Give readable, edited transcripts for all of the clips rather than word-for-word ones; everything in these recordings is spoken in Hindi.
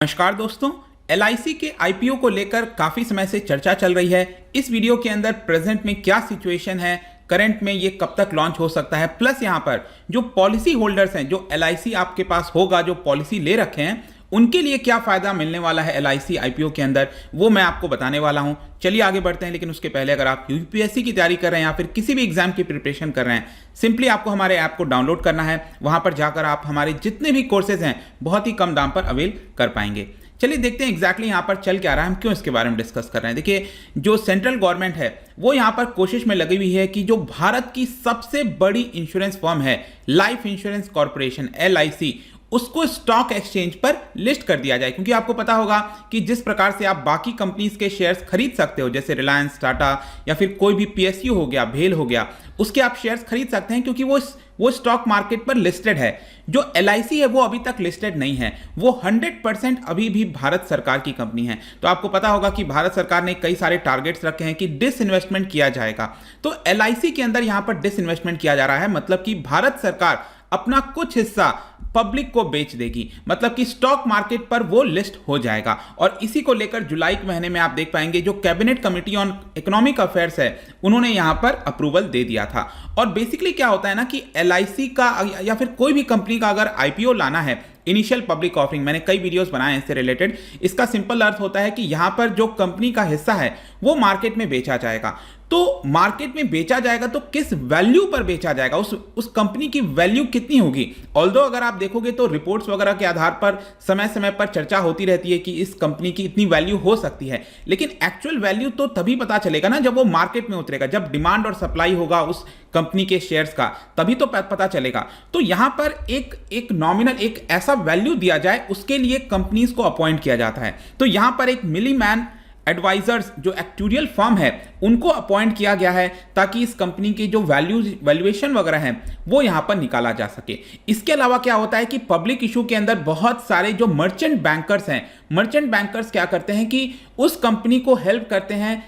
नमस्कार दोस्तों। एलआईसी के आईपीओ को लेकर काफी समय से चर्चा चल रही है। इस वीडियो के अंदर प्रेजेंट में क्या सिचुएशन है, करंट में ये कब तक लॉन्च हो सकता है, प्लस यहाँ पर जो पॉलिसी होल्डर्स हैं, जो एलआईसी आपके पास होगा, जो पॉलिसी ले रखे हैं, उनके लिए क्या फायदा मिलने वाला है एलआईसी आईपीओ के अंदर, वो मैं आपको बताने वाला हूं। चलिए आगे बढ़ते हैं, लेकिन उसके पहले अगर आप यूपीएससी की तैयारी कर रहे हैं या फिर किसी भी एग्जाम की प्रिपरेशन कर रहे हैं, सिंपली आपको हमारे ऐप को डाउनलोड करना है। वहां पर जाकर आप हमारे जितने भी कोर्सेज हैं बहुत ही कम दाम पर अवेल कर पाएंगे। चलिए देखते हैं एग्जैक्टली यहाँ पर चल क्या रहा है, हम क्यों इसके बारे में डिस्कस कर रहे हैं। देखिए, जो सेंट्रल गवर्नमेंट है वो यहाँ पर कोशिश में लगी हुई है कि जो भारत की सबसे बड़ी इंश्योरेंस फर्म है लाइफ इंश्योरेंस कॉर्पोरेशन एलआईसी, उसको स्टॉक एक्सचेंज पर लिस्ट कर दिया जाए। क्योंकि आपको पता होगा कि जिस प्रकार से आप बाकी कंपनीज के शेयर्स खरीद सकते हो, जैसे रिलायंस, टाटा या फिर कोई भी पीएसयू हो गया, भेल हो गया, उसके आप शेयर्स खरीद सकते हैं क्योंकि वो स्टॉक मार्केट पर लिस्टेड है। जो एलआईसी है वो अभी तक लिस्टेड नहीं है, वो 100% अभी भी भारत सरकार की कंपनी है। तो आपको पता होगा कि भारत सरकार ने कई सारे टारगेट्स रखे हैं कि डिसइन्वेस्टमेंट किया जाएगा। तो एलआईसी के अंदर यहां पर डिसइन्वेस्टमेंट किया जा रहा है, मतलब कि भारत सरकार अपना कुछ हिस्सा पब्लिक को बेच देगी, मतलब कि स्टॉक मार्केट पर वो लिस्ट हो जाएगा। और इसी को लेकर जुलाई के महीने में आप देख पाएंगे जो cabinet committee on economic affairs है, उन्होंने यहां पर अप्रूवल दे दिया था। और बेसिकली क्या होता है ना कि एलआईसी का या फिर कोई भी कंपनी का अगर आईपीओ लाना है, इनिशियल पब्लिक ऑफरिंग, मैंने कई वीडियोस बनाए हैं इससे रिलेटेड। इसका सिंपल अर्थ होता है कि यहां पर जो कंपनी का हिस्सा है वो मार्केट में बेचा जाएगा। तो मार्केट में बेचा जाएगा तो किस वैल्यू पर बेचा जाएगा, उस कंपनी की वैल्यू कितनी होगी। ऑल्दो अगर आप देखोगे तो रिपोर्ट्स वगैरह के आधार पर समय समय पर चर्चा होती रहती है कि इस कंपनी की इतनी वैल्यू हो सकती है, लेकिन एक्चुअल वैल्यू तो तभी पता चलेगा ना जब वो मार्केट में उतरेगा, जब डिमांड और सप्लाई होगा उस कंपनी के शेयर्स का, तभी तो पता चलेगा। तो यहां पर एक नॉमिनल, एक ऐसा वैल्यू दिया जाए, उसके लिए कंपनीज को अपॉइंट किया जाता है। तो यहां पर एक मिलीमैन एडवाइजर्स, जो एक्चुरियल फर्म है, उनको अपॉइंट किया गया है ताकि इस कंपनी की जो वैल्यूएशन वगैरह है वो यहां पर निकाला जा सके। इसके अलावा क्या होता है कि पब्लिक इशू के अंदर बहुत सारे जो मर्चेंट बैंकर्स हैं, मर्चेंट बैंकर्स क्या करते हैं कि उस कंपनी को हेल्प करते हैं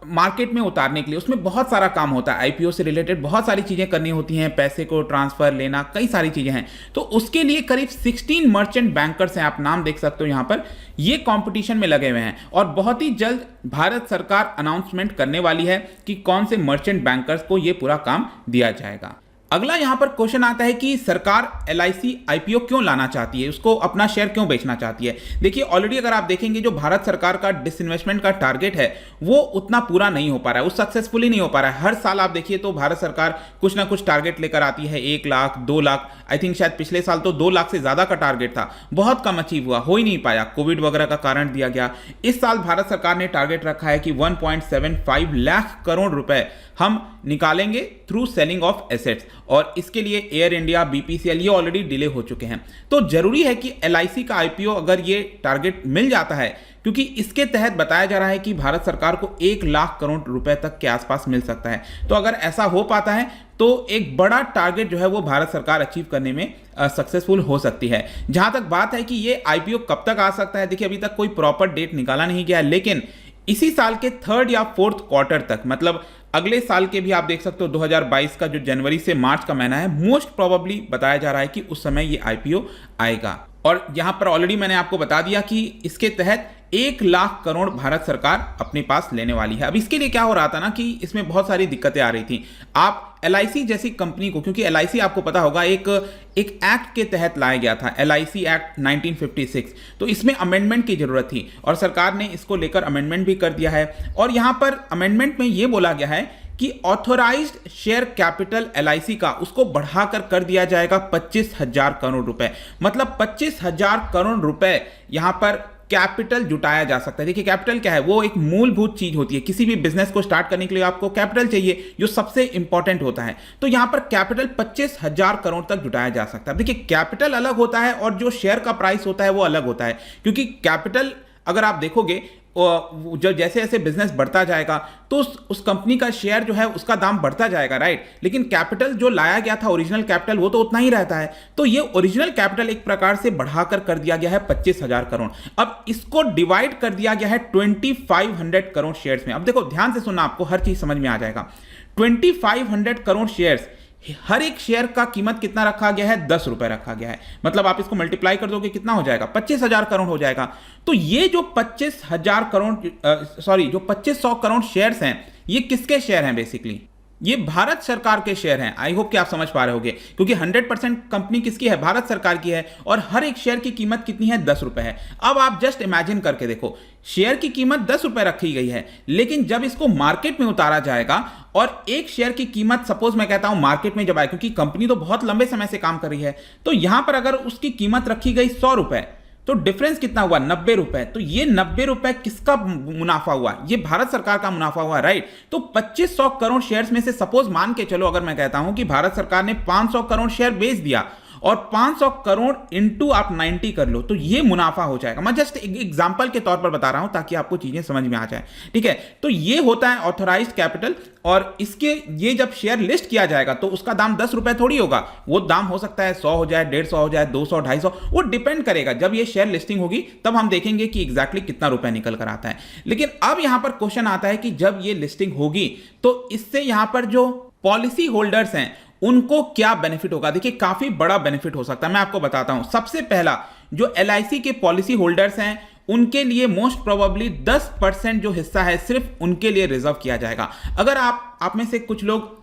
मार्केट में उतारने के लिए। उसमें बहुत सारा काम होता है, आईपीओ से रिलेटेड बहुत सारी चीजें करनी होती हैं, पैसे को ट्रांसफर लेना, कई सारी चीजें हैं। तो उसके लिए करीब 16 मर्चेंट बैंकर्स हैं, आप नाम देख सकते हो यहां पर, ये कंपटीशन में लगे हुए हैं। और बहुत ही जल्द भारत सरकार अनाउंसमेंट करने वाली है कि कौन से मर्चेंट बैंकर्स को ये पूरा काम दिया जाएगा। अगला यहां पर क्वेश्चन आता है कि सरकार एलआईसी आईपीओ क्यों लाना चाहती है, उसको अपना शेयर क्यों बेचना चाहती है। देखिए, ऑलरेडी अगर आप देखेंगे जो भारत सरकार का डिसइन्वेस्टमेंट का टारगेट है वो उतना पूरा नहीं हो पा रहा है, वो सक्सेसफुली नहीं हो पा रहा है। हर साल आप देखिए तो भारत सरकार कुछ ना कुछ टारगेट लेकर आती है, 1 लाख, 2 लाख, आई थिंक शायद पिछले साल तो 2 लाख से ज्यादा का टारगेट था, बहुत कम अचीव हुआ, हो ही नहीं पाया, कोविड वगैरह का कारण दिया गया। इस साल भारत सरकार ने टारगेट रखा है कि 1.75 लाख करोड़ रुपए हम निकालेंगे थ्रू सेलिंग ऑफ एसेट्स, और इसके लिए एयर इंडिया, बीपीसीएल ये ऑलरेडी डिले हो चुके हैं। तो जरूरी है कि एलआईसी का आईपीओ अगर ये टारगेट मिल जाता है, क्योंकि इसके तहत बताया जा रहा है कि भारत सरकार को 1 लाख करोड़ रुपए तक के आसपास मिल सकता है। तो अगर ऐसा हो पाता है तो एक बड़ा टारगेट जो है वो भारत सरकार अचीव करने में सक्सेसफुल हो सकती है। जहां तक बात है कि ये आईपीओ कब तक आ सकता है, देखिए अभी तक कोई प्रॉपर डेट निकाला नहीं गया है, लेकिन इसी साल के 3rd या 4th क्वार्टर तक, मतलब अगले साल के भी आप देख सकते हो 2022 का जो जनवरी से मार्च का महीना है, मोस्ट प्रोबेबली बताया जा रहा है कि उस समय ये आईपीओ आएगा। और यहां पर ऑलरेडी मैंने आपको बता दिया कि इसके तहत 1 लाख करोड़ भारत सरकार अपने पास लेने वाली है। अब इसके लिए क्या हो रहा था ना कि इसमें बहुत सारी दिक्कतें आ रही थी। आप एलआईसी जैसी कंपनी को, क्योंकि एलआईसी आपको पता होगा एक एक्ट के तहत लाया गया था, एलआईसी एक्ट 1956, तो इसमें अमेंडमेंट की जरूरत थी और सरकार ने इसको लेकर अमेंडमेंट भी कर दिया है। और यहां पर अमेंडमेंट में यह बोला गया है कि ऑथोराइज्ड शेयर कैपिटल एलआईसी का, उसको बढ़ाकर कर दिया जाएगा 25,000 करोड़ रुपए, मतलब 25,000 करोड़ रुपए यहां पर कैपिटल जुटाया जा सकता है। देखिए, कैपिटल क्या है, वो एक मूलभूत चीज होती है। किसी भी बिजनेस को स्टार्ट करने के लिए आपको कैपिटल चाहिए, जो सबसे इंपॉर्टेंट होता है। तो यहां पर कैपिटल 25,000 करोड़ तक जुटाया जा सकता है। देखिए, कैपिटल अलग होता है और जो शेयर का प्राइस होता है वो अलग होता है, क्योंकि कैपिटल अगर आप देखोगे जो जैसे जैसे बिजनेस बढ़ता जाएगा तो उस कंपनी का शेयर जो है उसका दाम बढ़ता जाएगा, राइट। लेकिन कैपिटल जो लाया गया था, ओरिजिनल कैपिटल, वो तो उतना ही रहता है। तो ये ओरिजिनल कैपिटल एक प्रकार से बढ़ाकर कर दिया गया है 25,000 करोड़। अब इसको डिवाइड कर दिया गया है 2500 करोड़ शेयर्स में। अब देखो ध्यान से सुनना, आपको हर चीज समझ में आ जाएगा। 2500 करोड़ शेयर्स हर एक शेयर का कीमत कितना रखा गया है, 10 रुपए रखा गया है। मतलब आप इसको मल्टीप्लाई कर दोगे कितना हो जाएगा, 25,000 करोड़ हो जाएगा। तो ये जो 25,000 करोड़ जो 2500 करोड़ शेयर्स हैं, ये किसके शेयर हैं बेसिकली, ये भारत सरकार के शेयर हैं। आई होप कि आप समझ पा रहे होगे, क्योंकि 100% कंपनी किसकी है, भारत सरकार की है, और हर एक शेयर की कीमत कितनी है, 10 रुपए है। अब आप जस्ट इमेजिन करके देखो, शेयर की कीमत 10 रुपए रखी गई है, लेकिन जब इसको मार्केट में उतारा जाएगा और एक शेयर की कीमत, सपोज मैं कहता हूं मार्केट में जब आए, क्योंकि कंपनी तो बहुत लंबे समय से काम कर रही है, तो यहां पर अगर उसकी कीमत रखी गई 100 रुपए, तो डिफरेंस कितना हुआ, 90 रुपए। तो ये 90 रुपए किसका मुनाफा हुआ, ये भारत सरकार का मुनाफा हुआ, राइट। तो 2500 करोड़ शेयर्स में से सपोज मान के चलो, अगर मैं कहता हूं कि भारत सरकार ने 500 करोड़ शेयर बेच दिया और 500 करोड़ इंटू आप 90 कर लो, तो ये मुनाफा हो जाएगा। मैं जस्ट एक एग्जांपल के तौर पर बता रहा हूं ताकि आपको चीजें समझ में आ जाए, ठीक है। तो ये होता है ऑथराइज्ड कैपिटल, और इसके ये जब शेयर लिस्ट किया जाएगा तो उसका दाम 10 रुपए थोड़ी होगा, वो दाम हो सकता है 100 हो जाए, 150 हो जाए, 200, 250, वो डिपेंड करेगा। जब ये शेयर लिस्टिंग होगी तब हम देखेंगे कि एग्जैक्टली कितना रुपए निकल कर आता है। लेकिन अब यहां पर क्वेश्चन आता है कि जब ये लिस्टिंग होगी तो इससे यहां पर जो पॉलिसी होल्डर्स हैं उनको क्या बेनिफिट होगा। देखिए काफी बड़ा बेनिफिट हो सकता है, मैं आपको बताता हूं। सबसे पहला, जो एलआईसी के पॉलिसी होल्डर्स हैं उनके लिए मोस्ट प्रोबेबली 10% जो हिस्सा है सिर्फ उनके लिए रिजर्व किया जाएगा। अगर आप में से कुछ लोग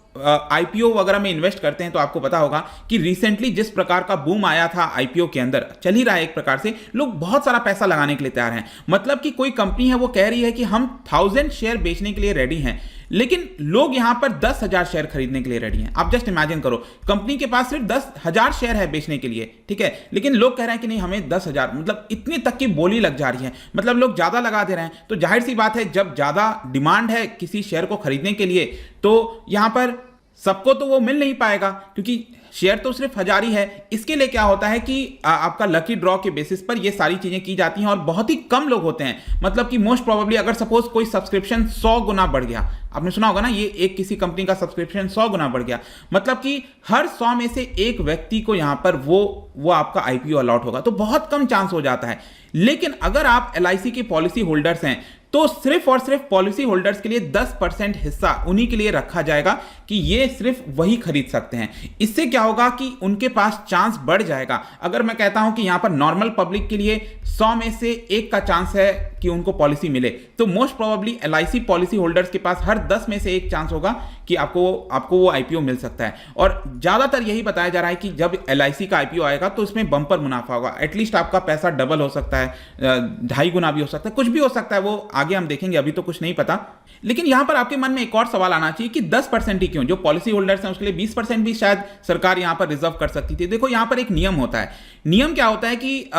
आईपीओ वगैरह में इन्वेस्ट करते हैं तो आपको पता होगा कि रिसेंटली जिस प्रकार का बूम आया था आईपीओ के अंदर, चल ही रहा है एक प्रकार से, लोग बहुत सारा पैसा लगाने के लिए तैयार हैं। मतलब कि कोई कंपनी है वो कह रही है कि हम 1000 शेयर बेचने के लिए रेडी हैं, लेकिन लोग यहां पर 10,000 शेयर खरीदने के लिए रेडी हैं। आप जस्ट इमेजिन करो, कंपनी के पास सिर्फ 10,000 शेयर है बेचने के लिए, ठीक है, लेकिन लोग कह रहे हैं कि नहीं हमें 10,000, मतलब इतनी तक की बोली लग जा रही है, मतलब लोग ज्यादा लगा दे रहे हैं। तो जाहिर सी बात है, जब ज्यादा डिमांड है किसी शेयर को खरीदने के लिए, तो यहां पर सबको तो वो मिल नहीं पाएगा, क्योंकि शेयर तो सिर्फ 1000 ही है। इसके लिए क्या होता है कि आपका लकी ड्रॉ के बेसिस पर ये सारी चीजें की जाती हैं, और बहुत ही कम लोग होते हैं। मतलब कि मोस्ट प्रोबेबली अगर सपोज कोई सब्सक्रिप्शन 100 गुना बढ़ गया, आपने सुना होगा ना, ये एक किसी कंपनी का सब्सक्रिप्शन 100 गुना बढ़ गया, मतलब कि हर 100 में से एक व्यक्ति को यहां पर वो आपका आईपीओ अलॉट होगा, तो बहुत कम चांस हो जाता है। लेकिन अगर आप एलआईसी के पॉलिसी होल्डर्स हैं तो सिर्फ और सिर्फ पॉलिसी होल्डर्स के लिए 10% हिस्सा उन्हीं के लिए रखा जाएगा कि ये सिर्फ वही खरीद सकते हैं। इससे क्या होगा कि उनके पास चांस बढ़ जाएगा। अगर मैं कहता हूं कि यहां पर नॉर्मल पब्लिक के लिए 100 में से 1 का चांस है कि उनको पॉलिसी मिले, तो most probably LIC policy holders के पास हर 10 में से 1 चांस होगा कि आपको वो आईपीओ मिल सकता है। और ज्यादातर यही बताया जा रहा है कि जब एलआईसी का आईपीओ आएगा तो इसमें बंपर मुनाफा होगा। एटलीस्ट आपका पैसा डबल हो सकता है, 2.5 गुना भी हो सकता है, कुछ भी हो सकता है, वो आगे हम देखेंगे, अभी तो कुछ नहीं पता। लेकिन यहां पर आपके मन में एक और सवाल आना चाहिए कि 10% ही क्यों, जो पॉलिसी होल्डर्स हैं उसके लिए 20% भी शायद सरकार यहां पर रिजर्व कर सकती थी। देखो यहां पर एक नियम होता है। नियम क्या होता है कि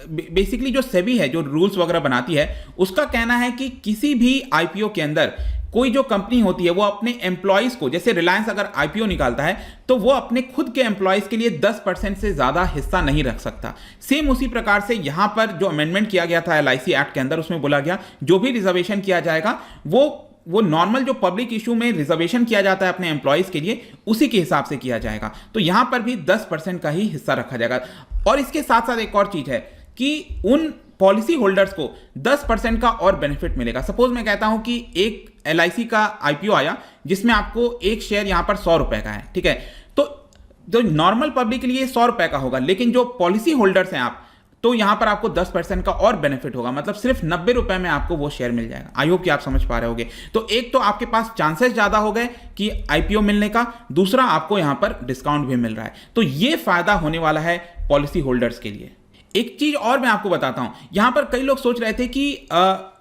बेसिकली जो सेबी है, जो रूल्स वगैरह बनाती है, उसका कहना है कि किसी भी आईपीओ के अंदर कोई जो कंपनी होती है वो अपने एम्प्लॉइज को, जैसे रिलायंस अगर आईपीओ निकालता है तो वो अपने खुद के एम्प्लॉइज के लिए 10% से ज्यादा हिस्सा नहीं रख सकता। सेम उसी प्रकार से यहां पर जो अमेंडमेंट किया गया था एलआईसी एक्ट के अंदर, उसमें बोला गया जो भी रिजर्वेशन किया जाएगा वो नॉर्मल जो पब्लिक इशू में रिजर्वेशन किया जाता है अपने एम्प्लॉइज के लिए, उसी के हिसाब से किया जाएगा। तो यहां पर भी 10% का ही हिस्सा रखा जाएगा। और इसके साथ साथ एक और चीज है कि उन पॉलिसी होल्डर्स को 10% का और बेनिफिट मिलेगा। सपोज मैं कहता हूं कि एक एलआईसी का आईपीओ आया जिसमें आपको एक शेयर यहां पर 100 रुपए का है, ठीक है, तो नॉर्मल पब्लिक के लिए 100 रुपए का होगा, लेकिन जो पॉलिसी होल्डर्स हैं आप, तो यहां पर आपको 10% का और बेनिफिट होगा, मतलब सिर्फ 90 रुपए में आपको वो शेयर मिल जाएगा। आई होप कि आप समझ पा रहे होगे। तो एक तो आपके पास चांसेस ज्यादा हो गए कि आईपीओ मिलने का, दूसरा आपको यहां पर डिस्काउंट भी मिल रहा है। तो ये फायदा होने वाला है पॉलिसी होल्डर्स के लिए। एक चीज और मैं आपको बताता हूं, यहां पर कई लोग सोच रहे थे कि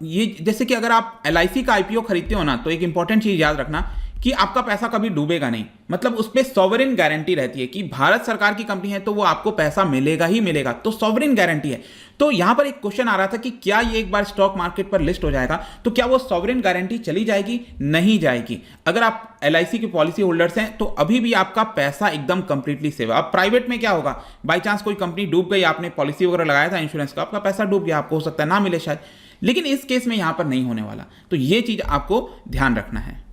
ये जैसे कि अगर आप एलआईसी का आईपीओ खरीदते हो ना, तो एक इंपॉर्टेंट चीज याद रखना कि आपका पैसा कभी डूबेगा नहीं। मतलब उस पर सॉवरेन गारंटी रहती है कि भारत सरकार की कंपनी है तो वो आपको पैसा मिलेगा ही मिलेगा, तो सॉवरेन गारंटी है। तो यहां पर एक क्वेश्चन आ रहा था कि क्या ये एक बार स्टॉक मार्केट पर लिस्ट हो जाएगा तो क्या वो सॉवरेन गारंटी चली जाएगी? नहीं जाएगी। अगर आप एलआईसी के पॉलिसी होल्डर्स हैं तो अभी भी आपका पैसा एकदम कंप्लीटली सेव है। अब प्राइवेट में क्या होगा, बाई चांस कोई कंपनी डूब गई, आपने पॉलिसी वगैरह लगाया था इंश्योरेंस का, आपका पैसा डूब गया, आपको हो सकता है ना मिले शायद, लेकिन इस केस में यहां पर नहीं होने वाला। तो ये चीज आपको ध्यान रखना है।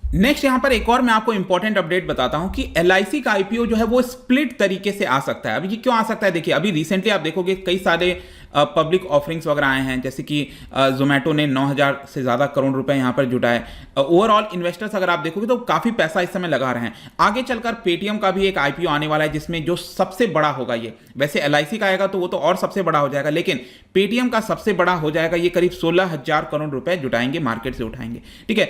नेक्स्ट यहां पर एक और मैं आपको इंपॉर्टेंट अपडेट बताता हूं कि एलआईसी का आईपीओ जो है वो स्प्लिट तरीके से आ सकता है। अभी ये क्यों आ सकता है, देखिए अभी रिसेंटली आप देखोगे कई सारे पब्लिक ऑफरिंग्स वगैरह आए हैं, जैसे कि जोमेटो ने 9,000 से ज़्यादा करोड़ रुपए यहाँ पर जुटाए। ओवरऑल इन्वेस्टर्स अगर आप देखोगे तो काफ़ी पैसा इस समय लगा रहे हैं। आगे चलकर पेटीएम का भी एक आईपीओ आने वाला है, जिसमें जो सबसे बड़ा होगा, ये वैसे एलआईसी का आएगा तो वो तो और सबसे बड़ा हो जाएगा, लेकिन पेटीएम का सबसे बड़ा हो जाएगा। ये करीब 16,000 करोड़ रुपए जुटाएंगे, मार्केट से उठाएंगे। ठीक है,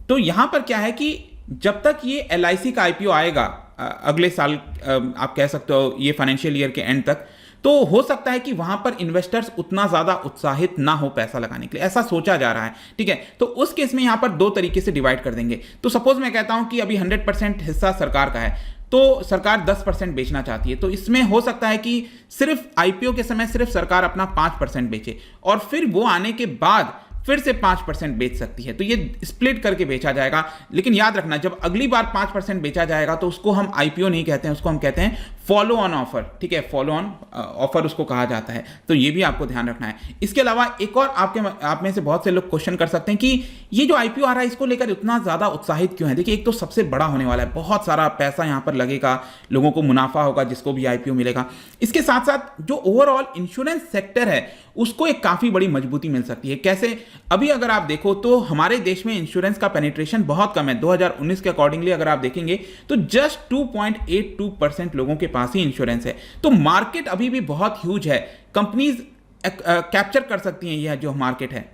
तो यहां पर क्या है कि जब तक ये एलआईसी का आईपीओ आएगा अगले साल, आप कह सकते हो ये फाइनेंशियल ईयर के एंड तक, तो हो सकता है कि वहां पर इन्वेस्टर्स उतना ज्यादा उत्साहित ना हो पैसा लगाने के लिए, ऐसा सोचा जा रहा है। ठीक है, तो उस केस में यहां पर दो तरीके से डिवाइड कर देंगे। तो सपोज मैं कहता हूं कि अभी 100% हिस्सा सरकार का है, तो सरकार 10% बेचना चाहती है, तो इसमें हो सकता है कि सिर्फ आईपीओ के समय सिर्फ सरकार अपना 5% बेचे, और फिर वो आने के बाद फिर से 5% बेच सकती है। तो ये स्प्लिट करके बेचा जाएगा। लेकिन याद रखना, जब अगली बार 5% बेचा जाएगा तो उसको हम आईपीओ नहीं कहते हैं, उसको हम कहते हैं फॉलो ऑन ऑफर। ठीक है, फॉलो ऑन ऑफर उसको कहा जाता है। तो ये भी आपको ध्यान रखना है। इसके अलावा एक और आप में से बहुत से लोग क्वेश्चन कर सकते हैं कि ये जो आईपीओ आ रहा है इसको लेकर इतना ज्यादा उत्साहित क्यों है। देखिए, एक तो सबसे बड़ा होने वाला है, बहुत सारा पैसा यहां पर लगेगा, लोगों को मुनाफा होगा जिसको भी आईपीओ मिलेगा। इसके साथ साथ जो ओवरऑल इंश्योरेंस सेक्टर है उसको एक काफी बड़ी मजबूती मिल सकती है। कैसे? अभी अगर आप देखो तो हमारे देश में इंश्योरेंस का पेनिट्रेशन बहुत कम है। 2019 के अकॉर्डिंगली अगर आप देखेंगे तो जस्ट 2.82% लोगों के पास ही इंश्योरेंस है। तो मार्केट अभी भी बहुत ह्यूज है, कंपनीज कैप्चर कर सकती हैं यह जो मार्केट है।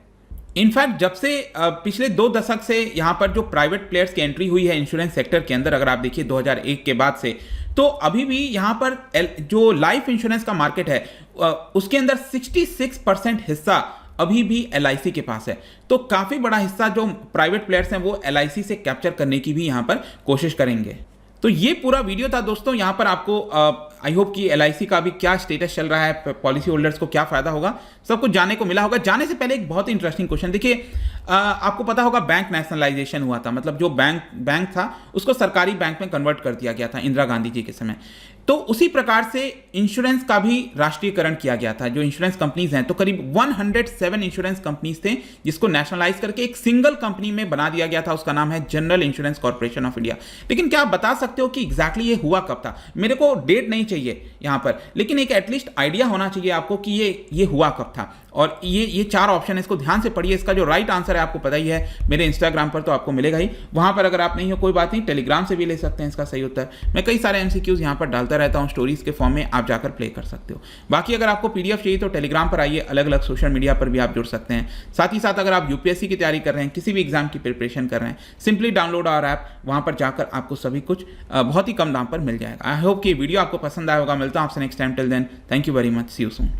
इनफैक्ट जब से पिछले 2 दशक से यहां पर जो प्राइवेट प्लेयर्स की एंट्री हुई है इंश्योरेंस सेक्टर के अंदर, अगर आप देखिए 2001 के बाद से, तो अभी भी यहां पर जो लाइफ इंश्योरेंस का मार्केट है उसके अंदर 66% हिस्सा अभी भी एलआईसी के पास है। तो काफी बड़ा हिस्सा जो प्राइवेट प्लेयर्स हैं वो एलआईसी से कैप्चर करने की भी यहां पर कोशिश करेंगे। तो ये पूरा वीडियो था दोस्तों। यहाँ पर आपको आई होप कि एलआईसी का भी क्या स्टेटस चल रहा है, पॉलिसी होल्डर्स को क्या फायदा होगा, सब कुछ जानने को मिला होगा। जाने से पहले एक बहुत ही इंटरेस्टिंग क्वेश्चन, देखिए आपको पता होगा बैंक नेशनलाइजेशन हुआ था, मतलब जो बैंक था उसको सरकारी बैंक में कन्वर्ट कर दिया गया था इंदिरा गांधी जी के समय। तो उसी प्रकार से इंश्योरेंस का भी राष्ट्रीयकरण किया गया था। जो इंश्योरेंस कंपनीज हैं, तो करीब 107 इंश्योरेंस कंपनीज थे जिसको नेशनलाइज करके एक सिंगल कंपनी में बना दिया गया था, उसका नाम है general insurance corporation of India. लेकिन क्या आप बता सकते हो कि एग्जैक्टली ये हुआ कब था? मेरे को डेट नहीं चाहिए यहां पर, लेकिन एक एटलीस्ट आइडिया होना चाहिए आपको कि ये हुआ कब था। और ये 4 ऑप्शन है, इसको ध्यान से पढ़िए। इसका जो राइट आंसर है आपको पता ही है, मेरे इंस्टाग्राम पर तो आपको मिलेगा ही, वहां पर अगर आप नहीं हो कोई बात नहीं, टेलीग्राम से भी ले सकते हैं इसका सही उत्तर। मैं कई सारे एमसीक्यूज यहां पर डालता रहता हूं स्टोरीज के फॉर्म में, आप जाकर प्ले कर सकते हो। बाकी अगर आपको पीडीएफ चाहिए तो टेलीग्राम पर आइए, अलग अलग सोशल मीडिया पर भी आप जुड़ सकते हैं। साथ ही साथ अगर आप यूपीएससी की तैयारी कर रहे हैं, किसी भी एग्जाम की प्रिपरेशन कर रहे हैं, सिंपली डाउनलोड आवर ऐप, वहां पर जाकर आपको सभी कुछ बहुत ही कम दाम पर मिल जाएगा। आई होप कि वीडियो आपको पसंद आया होगा। मिलता हूं आपसे next time. Till then, thank you very much, see you soon.